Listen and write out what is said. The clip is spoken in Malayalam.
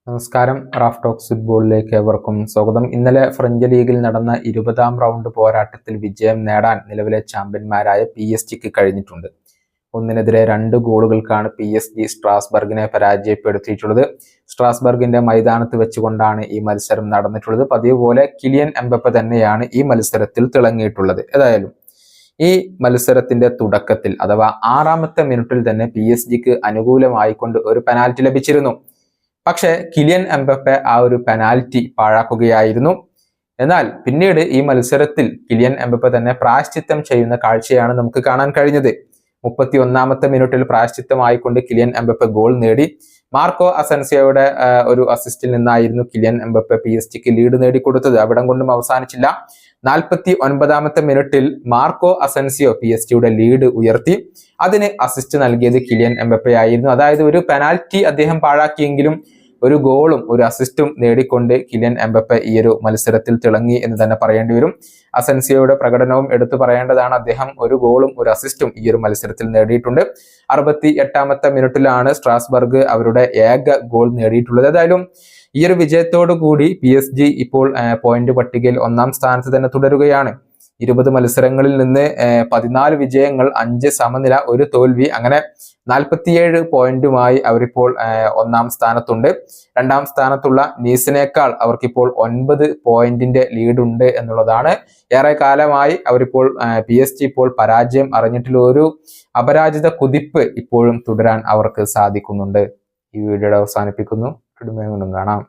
നമസ്കാരം. റാഫ് ടോക്സ് ഫുട്ബോളിലേക്ക് ഏവർക്കും സ്വാഗതം. ഇന്നലെ ഫ്രഞ്ച് ലീഗിൽ നടന്ന 20ാം റൗണ്ട് പോരാട്ടത്തിൽ വിജയം നേടാൻ നിലവിലെ ചാമ്പ്യന്മാരായ PSG കഴിഞ്ഞിട്ടുണ്ട്. 1-2 ഗോളുകൾക്കാണ് PSG സ്ട്രാസ്ബർഗിനെ പരാജയപ്പെടുത്തിയിട്ടുള്ളത്. സ്ട്രാസ്ബർഗിന്റെ മൈതാനത്ത് വെച്ചുകൊണ്ടാണ് ഈ മത്സരം നടന്നിട്ടുള്ളത്. പതിവ് പോലെ കിലിയൻ എംബപ്പെ തന്നെയാണ് ഈ മത്സരത്തിൽ തിളങ്ങിയിട്ടുള്ളത്. ഏതായാലും ഈ മത്സരത്തിന്റെ തുടക്കത്തിൽ അഥവാ 6ാമത്തെ മിനിറ്റിൽ തന്നെ PSG അനുകൂലമായിക്കൊണ്ട് ഒരു പെനാൽറ്റി ലഭിച്ചിരുന്നു. പക്ഷെ കിലിയൻ എംബപ്പെ ആ ഒരു പെനാൽറ്റി പാഴാക്കുകയായിരുന്നു. എന്നാൽ പിന്നീട് ഈ മത്സരത്തിൽ കിലിയൻ എംബപ്പെ തന്നെ പ്രായശ്ചിത്തം ചെയ്യുന്ന കാഴ്ചയാണ് നമുക്ക് കാണാൻ കഴിഞ്ഞത്. 31ാമത്തെ മിനിറ്റിൽ പ്രായശ്ചിത്തമായിക്കൊണ്ട് കിലിയൻ എംബപ്പെ ഗോൾ നേടി. മാർക്കോ അസൻസിയോയുടെ ഒരു അസിസ്റ്റിൽ നിന്നായിരുന്നു കിലിയൻ എംബപ്പെ PSG ലീഡ് നേടിക്കൊടുത്തത്. അവിടം കൊണ്ടും അവസാനിച്ചില്ല. 49ാമത്തെ മിനിറ്റിൽ മാർക്കോ അസൻസിയോ PSG ലീഡ് ഉയർത്തി. അതിന് അസിസ്റ്റ് നൽകിയത് കിലിയൻ എംബപ്പെ ആയിരുന്നു. അതായത് ഒരു പെനാൽറ്റി അദ്ദേഹം പാഴാക്കിയെങ്കിലും ഒരു ഗോളും ഒരു അസിസ്റ്റും നേടിക്കൊണ്ട് കിലിയൻ എംബപ്പെ ഈ ഒരു മത്സരത്തിൽ തിളങ്ങി എന്ന് തന്നെ പറയേണ്ടി വരും. അസൻസിയോയുടെ പ്രകടനവും എടുത്തു പറയേണ്ടതാണ്. അദ്ദേഹം ഒരു ഗോളും ഒരു അസിസ്റ്റും ഈ ഒരു മത്സരത്തിൽ നേടിയിട്ടുണ്ട്. 68ാമത്തെ മിനിറ്റിലാണ് സ്ട്രാസ്ബർഗ് അവരുടെ ഏക ഗോൾ നേടിയിട്ടുള്ളത്. ഏതായാലും ഈ ഒരു വിജയത്തോടു കൂടി PSG ഇപ്പോൾ പോയിന്റ് പട്ടികയിൽ 1ാം സ്ഥാനത്ത് തന്നെ തുടരുകയാണ്. 20 മത്സരങ്ങളിൽ നിന്ന് 14 വിജയങ്ങൾ, 5 സമനില, 1 തോൽവി, അങ്ങനെ 47 പോയിന്റുമായി അവരിപ്പോൾ 1ാം സ്ഥാനത്തുണ്ട്. 2ാം സ്ഥാനത്തുള്ള നീസിനേക്കാൾ അവർക്കിപ്പോൾ 9 പോയിന്റിന്റെ ലീഡുണ്ട് എന്നുള്ളതാണ്. ഏറെ കാലമായി അവരിപ്പോൾ PSG ഇപ്പോൾ പരാജയം അറിഞ്ഞിട്ടുള്ള ഒരു അപരാജിത കുതിപ്പ് ഇപ്പോഴും തുടരാൻ അവർക്ക് സാധിക്കുന്നുണ്ട്. ഈ വീഡിയോയുടെ അവസാനിപ്പിക്കുന്നു. കാണാം.